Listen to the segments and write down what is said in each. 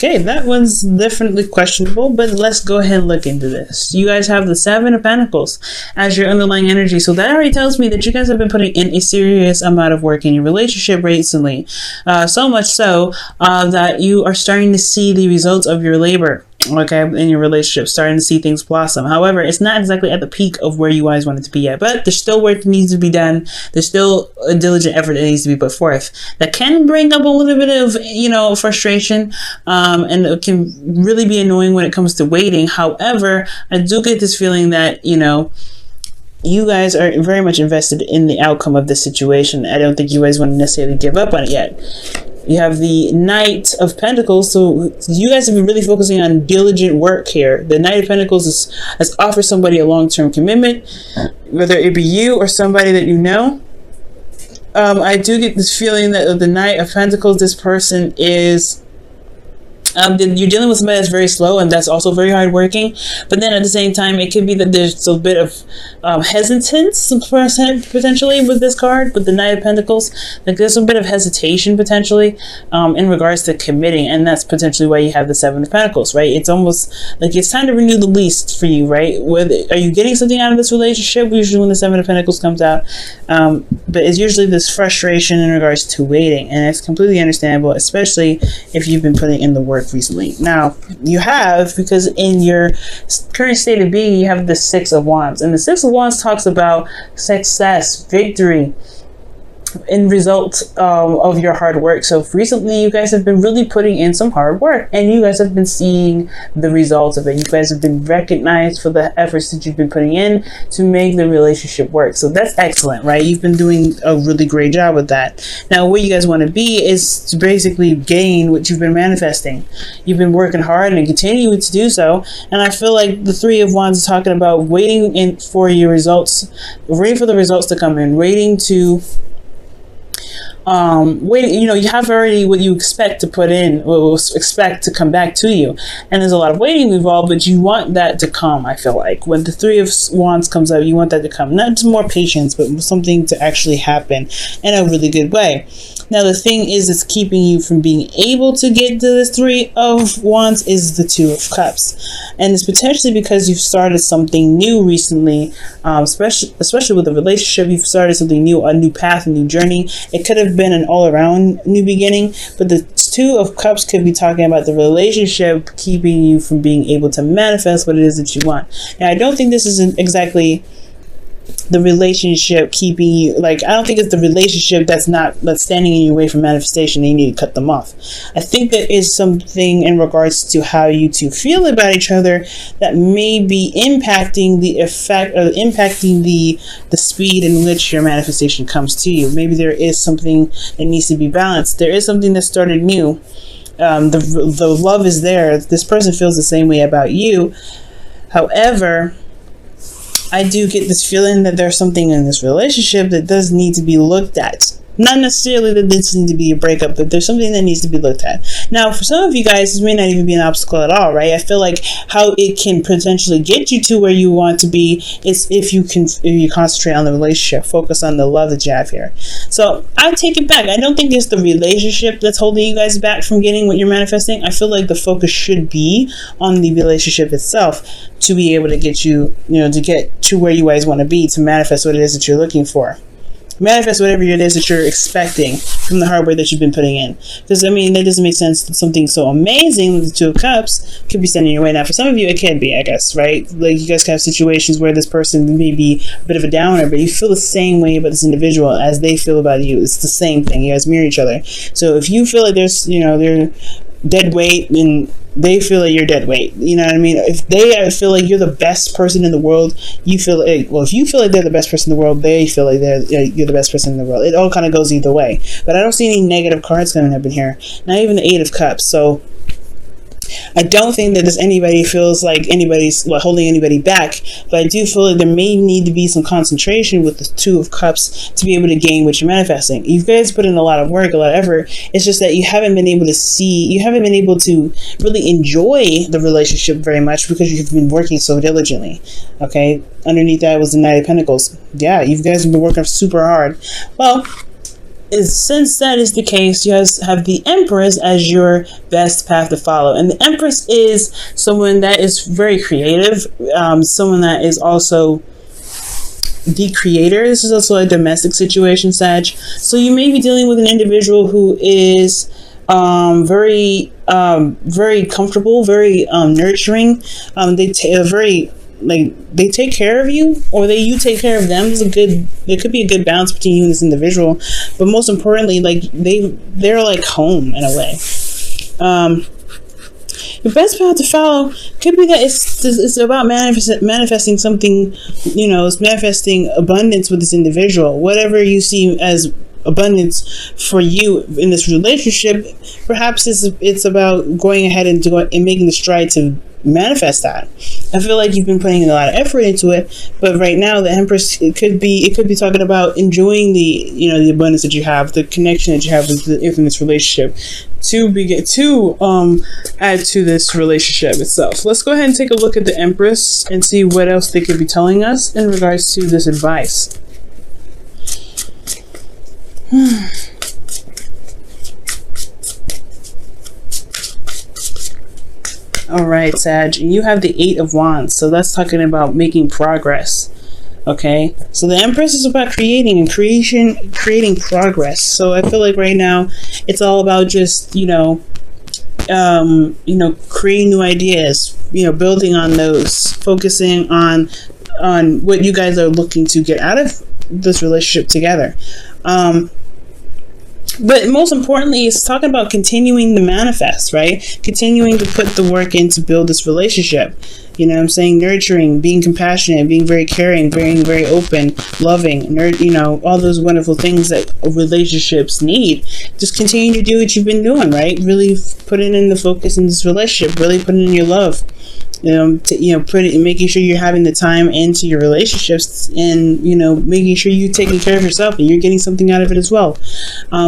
Okay, that one's definitely questionable, but let's go ahead and look into this. You guys have the Seven of Pentacles as your underlying energy. So that already tells me that you guys have been putting in a serious amount of work in your relationship recently. So much so that you are starting to see the results of your labor. Okay, in your relationship, starting to see things blossom. However, it's not exactly at the peak of where you guys want it to be yet, but there's still work that needs to be done. There's still a diligent effort that needs to be put forth. That can bring up a little bit of, frustration, and it can really be annoying when it comes to waiting. However, I do get this feeling that, you guys are very much invested in the outcome of this situation. I don't think you guys want to necessarily give up on it yet. You have the Knight of Pentacles, so you guys have been really focusing on diligent work here. The Knight of Pentacles has offered somebody a long-term commitment, whether it be you or somebody that you know. I do get this feeling that the Knight of Pentacles, this person is... you're dealing with somebody that's very slow and that's also very hardworking, but then at the same time it could be that there's a bit of hesitance potentially with this card, with the Knight of Pentacles. Like there's a bit of hesitation potentially in regards to committing, and that's potentially why you have the Seven of Pentacles, right? It's almost like it's time to renew the lease for you, right? Are you getting something out of this relationship? Usually when the Seven of Pentacles comes out, but it's usually this frustration in regards to waiting, and it's completely understandable, especially if you've been putting in the work recently. Now you have, because in your current state of being you have the Six of Wands, and the Six of Wands talks about success, victory in result of your hard work. So recently you guys have been really putting in some hard work, and you guys have been seeing the results of it. You guys have been recognized for the efforts that you've been putting in to make the relationship work. So that's excellent, right? You've been doing a really great job with that. Now where you guys want to be is to basically gain what you've been manifesting. You've been working hard and continue to do so, and I feel like the Three of Wands is talking about waiting for your results, waiting for the results to come in, waiting to you have already what you expect to put in, or expect to come back to you, and there's a lot of waiting involved, but you want that to come. I feel like when the Three of Wands comes out, you want that to come, not just more patience, but something to actually happen in a really good way. Now the thing is, it's keeping you from being able to get to this Three of Wands is the Two of Cups, and it's potentially because you've started something new recently, especially with a relationship. You've started something new, a new path, a new journey. It could have been an all-around new beginning, but the Two of Cups could be talking about the relationship keeping you from being able to manifest what it is that you want. Now I don't think this is exactly the relationship keeping you, like, I don't think it's the relationship that's standing in your way from manifestation and you need to cut them off. I think there is something in regards to how you two feel about each other that may be impacting the effect, or impacting the speed in which your manifestation comes to you. Maybe there is something that needs to be balanced. There is something that started new. The love is there. This person feels the same way about you. However, I do get this feeling that there's something in this relationship that does need to be looked at. Not necessarily that this needs to be a breakup, but there's something that needs to be looked at. Now, for some of you guys, this may not even be an obstacle at all, right? I feel like how it can potentially get you to where you want to be is if you concentrate on the relationship, focus on the love that you have here. So I take it back. I don't think it's the relationship that's holding you guys back from getting what you're manifesting. I feel like the focus should be on the relationship itself to be able to get you, to get to where you guys want to be, to manifest what it is that you're looking for. Manifest whatever it is that you're expecting from the hard work that you've been putting in. Because, that doesn't make sense that something so amazing with the Two of Cups could be standing in your way. Now, for some of you, it can be, I guess, right? Like, you guys can have situations where this person may be a bit of a downer, but you feel the same way about this individual as they feel about you. It's the same thing. You guys mirror each other. So if you feel like there's, they're dead weight, then they feel like you're dead weight. You know what I mean? If they feel like you're the best person in the world, you feel like, well, if you feel like they're the best person in the world, they feel like you're the best person in the world. It all kind of goes either way. But I don't see any negative cards coming up in here. Not even the Eight of Cups. So I don't think that anybody feels like anybody's holding anybody back, but I do feel like there may need to be some concentration with the Two of Cups to be able to gain what you're manifesting. You guys put in a lot of work, a lot of effort. It's just that you haven't been able to really enjoy the relationship very much because you've been working so diligently. Okay, underneath that was the Knight of Pentacles. Yeah, you guys have been working super hard. Well, since that is the case, you guys have the Empress as your best path to follow. And the Empress is someone that is very creative, someone that is also the creator. This is also a domestic situation, Sag. So you may be dealing with an individual who is very comfortable, very nurturing. They take care of you, or you take care of them. There could be a good balance between you and this individual, but most importantly, like they're like home in a way. The best path to follow could be that it's about manifesting something, it's manifesting abundance with this individual. Whatever you see as abundance for you in this relationship, perhaps it's about going ahead and making the stride to manifest that. I feel like you've been putting a lot of effort into it, but right now the Empress, it could be talking about enjoying the abundance that you have, the connection that you have within this relationship, to add to this relationship itself. Let's go ahead and take a look at the Empress and see what else they could be telling us in regards to this advice. All right, Sag, you have the 8 of Wands, so that's talking about making progress. Okay, so the Empress is about creating progress. So I feel like right now it's all about just creating new ideas, building on those, focusing on what you guys are looking to get out of this relationship together. But most importantly, it's talking about continuing to manifest, right? Continuing to put the work in to build this relationship. Nurturing, being compassionate, being very caring, being very open, loving, all those wonderful things that relationships need. Just continue to do what you've been doing, right? Really putting in the focus in this relationship, really putting in your love. Making sure you're having the time into your relationships, and making sure you're taking care of yourself and you're getting something out of it as well,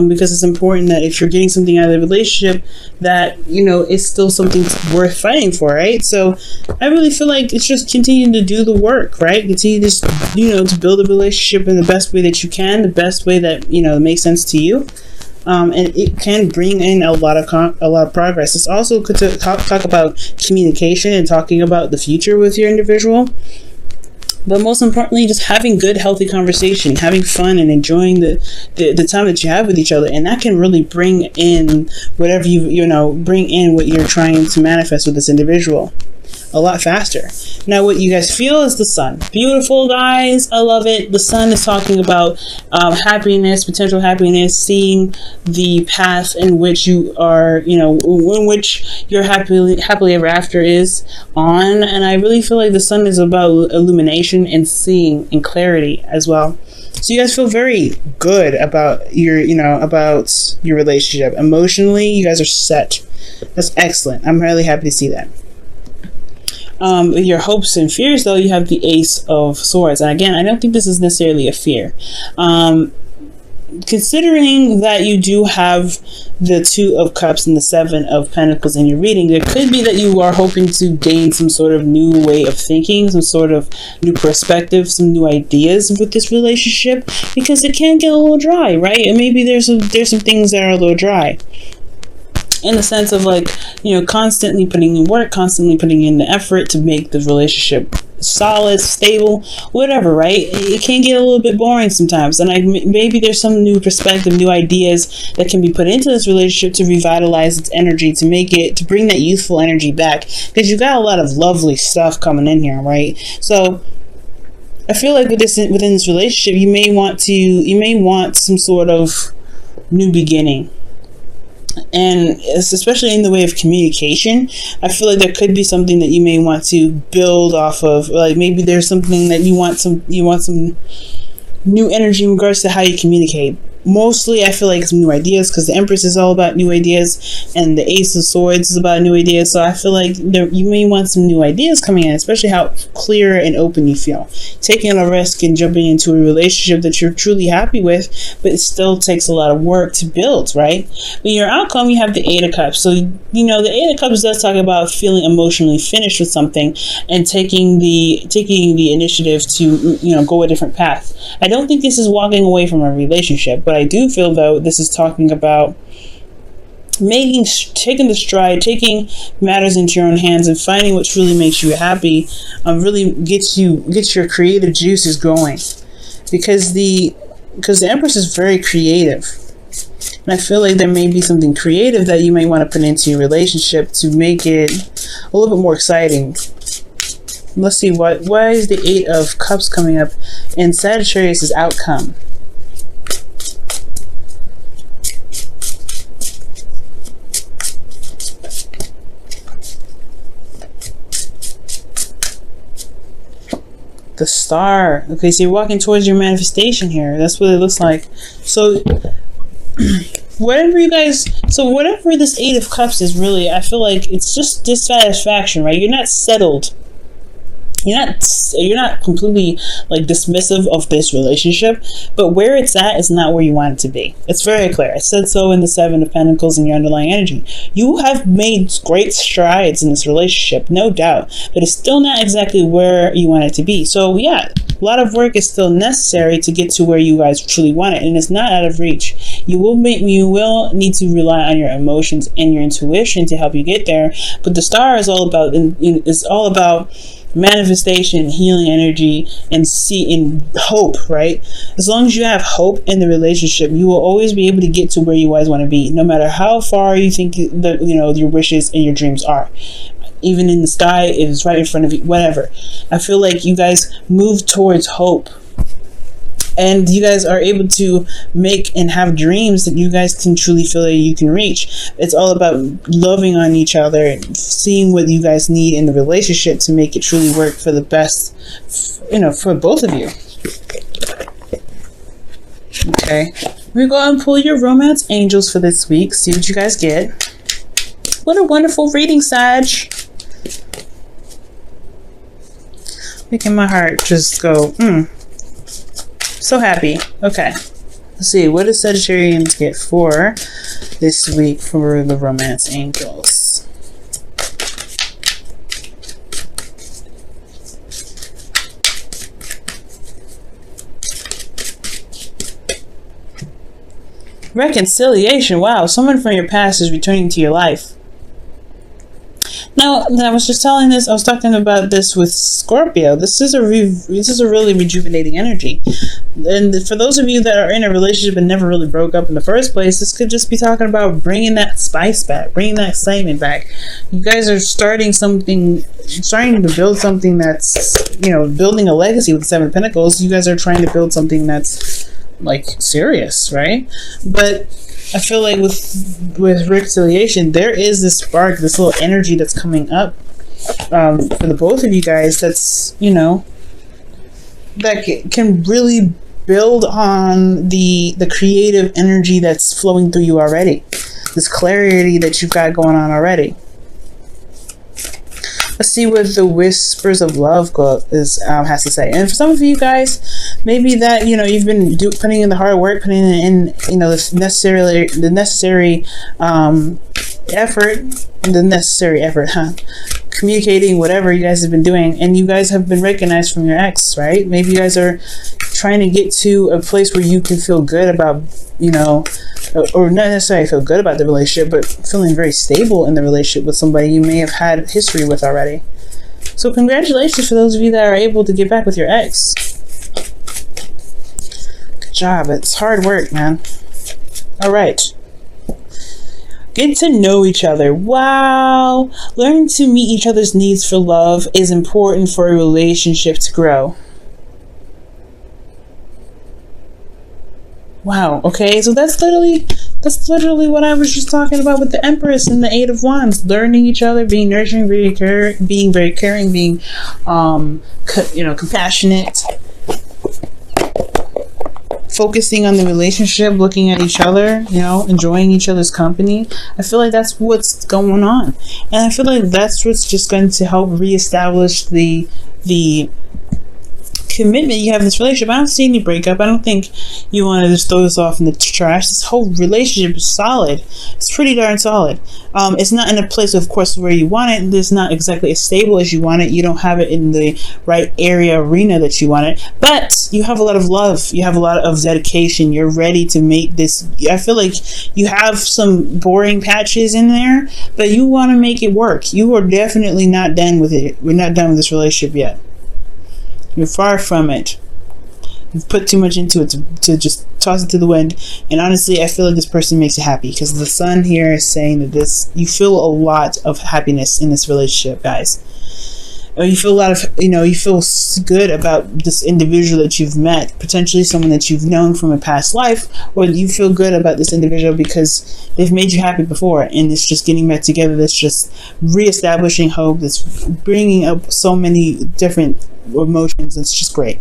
because it's important that if you're getting something out of the relationship, that it's still something worth fighting for, right? So I really feel like it's just continuing to do the work, right? Continue to build a relationship in the best way that you can, the best way that makes sense to you. And it can bring in a lot of progress. It's also good to talk about communication and talking about the future with your individual. But most importantly, just having good, healthy conversation, having fun, and enjoying the time that you have with each other, and that can really bring in whatever bring in what you're trying to manifest with this individual a lot faster. Now, what you guys feel is the Sun. Beautiful, guys. I love it. The Sun is talking about happiness, potential happiness, seeing the path in which you are, in which your happily ever after is on. And I really feel like the Sun is about illumination and seeing and clarity as well. So you guys feel very good about your relationship. Emotionally, you guys are set. That's excellent. I'm really happy to see that. Your hopes and fears, though, you have the Ace of Swords. And again, I don't think this is necessarily a fear. Considering that you do have the 2 of Cups and the 7 of Pentacles in your reading, there could be that you are hoping to gain some sort of new way of thinking, some sort of new perspective, some new ideas with this relationship, because it can get a little dry, right? And maybe there's some things that are a little dry, in the sense of constantly putting in work, constantly putting in the effort to make the relationship solid, stable, whatever, right? It can get a little bit boring sometimes, and maybe there's some new perspective, new ideas that can be put into this relationship to revitalize its energy, to bring that youthful energy back, because you've got a lot of lovely stuff coming in here, right? So I feel like within this relationship, you may want some sort of new beginning. And especially in the way of communication, I feel like there could be something that you may want to build off of. Like maybe there's something that you want some new energy in regards to how you communicate. Mostly, I feel like some new ideas, because the Empress is all about new ideas, and the Ace of Swords is about new ideas. So I feel like you may want some new ideas coming in, especially how clear and open you feel. Taking a risk and jumping into a relationship that you're truly happy with, but it still takes a lot of work to build, right? But your outcome, you have the 8 of Cups. So, the 8 of Cups does talk about feeling emotionally finished with something and taking the initiative to, go a different path. I don't think this is walking away from a relationship, but But I do feel, though, this is talking about taking the stride, taking matters into your own hands, and finding what really makes you happy. Really gets your creative juices going, because the Empress is very creative, and I feel like there may be something creative that you might want to put into your relationship to make it a little bit more exciting. Let's see, why is the 8 of Cups coming up in Sagittarius' outcome? The Star. Okay, so you're walking towards your manifestation here. That's what it looks like. So whatever this 8 of Cups is, really, I feel like it's just dissatisfaction, right? You're not settled. You're not completely like dismissive of this relationship, but where it's at is not where you want it to be. It's very clear. I said so in the 7 of Pentacles in your underlying energy. You have made great strides in this relationship, no doubt, but it's still not exactly where you want it to be. So yeah, a lot of work is still necessary to get to where you guys truly want it, and it's not out of reach. You will need to rely on your emotions and your intuition to help you get there. But the Star is all about manifestation, healing energy, and hope, right? As long as you have hope in the relationship, you will always be able to get to where you guys want to be, no matter how far you think that your wishes and your dreams are. Even in the sky, it is right in front of you, whatever. I feel like you guys move towards hope, and you guys are able to make and have dreams that you guys can truly feel that you can reach. It's all about loving on each other and seeing what you guys need in the relationship to make it truly work for the best, for both of you. Okay, we go and pull your romance angels for this week. See what you guys get. What a wonderful reading, Sag. Making my heart just go, so happy. Okay, let's see, what does Sagittarians get for this week for the romance angels? Reconciliation. Wow, someone from your past is returning to your life. Now, I was talking about this with Scorpio. This is a really rejuvenating energy. And for those of you that are in a relationship and never really broke up in the first place, this could just be talking about bringing that spice back, bringing that excitement back. You guys are starting to build something that's, building a legacy with the 7 of Pentacles. You guys are trying to build something that's like serious, right? But I feel like with reconciliation, there is this spark, this little energy that's coming up for the both of you guys. That's that can really build on the creative energy that's flowing through you already. This clarity that you've got going on already. Let's see what the Whispers of Love has to say. And for some of you guys, maybe that you've been putting in the hard work, putting in the necessary effort, communicating whatever you guys have been doing, and you guys have been recognized from your ex, right? Maybe you guys are trying to get to a place where you can feel good about, or not necessarily feel good about the relationship, but feeling very stable in the relationship with somebody you may have had history with already. So congratulations for those of you that are able to get back with your ex. Good job. It's hard work, man. All right. Get to know each other. Wow. Learning to meet each other's needs for love is important for a relationship to grow. Wow. Okay, so that's literally what I was just talking about with the Empress and the 8 of Wands. Learning each other, being nurturing, being very caring, being compassionate, focusing on the relationship, looking at each other, enjoying each other's company. I feel like that's what's going on, and I feel like that's what's just going to help reestablish the commitment you have in this relationship. I don't see any breakup. I don't think you want to just throw this off in the trash. This whole relationship is solid. It's pretty darn solid. It's not in a place, of course, where you want it. It's not exactly as stable as you want it. You don't have it in the right arena that you want it. But you have a lot of love. You have a lot of dedication. You're ready to make this. I feel like you have some boring patches in there, but you want to make it work. You are definitely not done with it. We're not done with this relationship yet. You're far from it. You've put too much into it to just toss it to the wind. And honestly, I feel like this person makes you happy, because the sun here is saying that you feel a lot of happiness in this relationship, guys. You feel a lot of, you feel good about this individual that you've met, potentially someone that you've known from a past life, or you feel good about this individual because they've made you happy before, and it's just getting back together. That's just reestablishing hope. That's bringing up so many different emotions. It's just great.